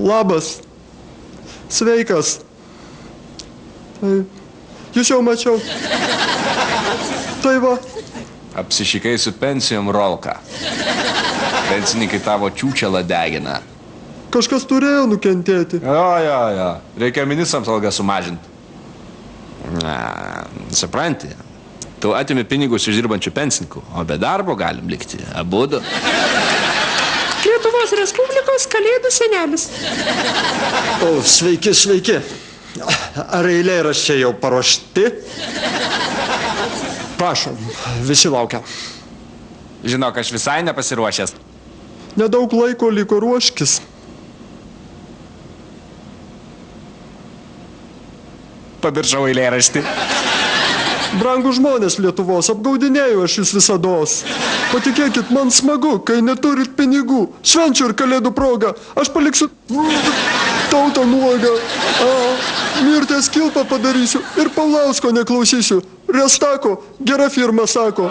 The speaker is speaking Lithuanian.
Labas. Sveikas. Tai, jūs jau mačiau. Tai va. Apsišikai su pensijom, Rolka. Pensininkai tavo čiūčelą degina. Kažkas turėjo nukentėti. Jo. Reikia ministrams algą sumažinti. Supranti, tu atimi pinigus iš dirbančių pensininkų, o be darbo galim likti abudu. Lietuvos Respublikos kalėdų senelis. O, sveiki. Ar eilėraščiai jau paruošti? Prašom, visi laukia. Žinok, aš visai nepasiruošęs. Nedaug laiko liko, ruoškis. Pamiršau eilėraštį. Brangų žmonės Lietuvos, apgaudinėjau aš jūs visados. Patikėkit, man smagu, kai neturit pinigų. Švenčių ir kalėdų proga. Aš paliksiu tautą nuogą. Mirties kilpą padarysiu ir Paulausko neklausysiu. Restako, gera firma sako.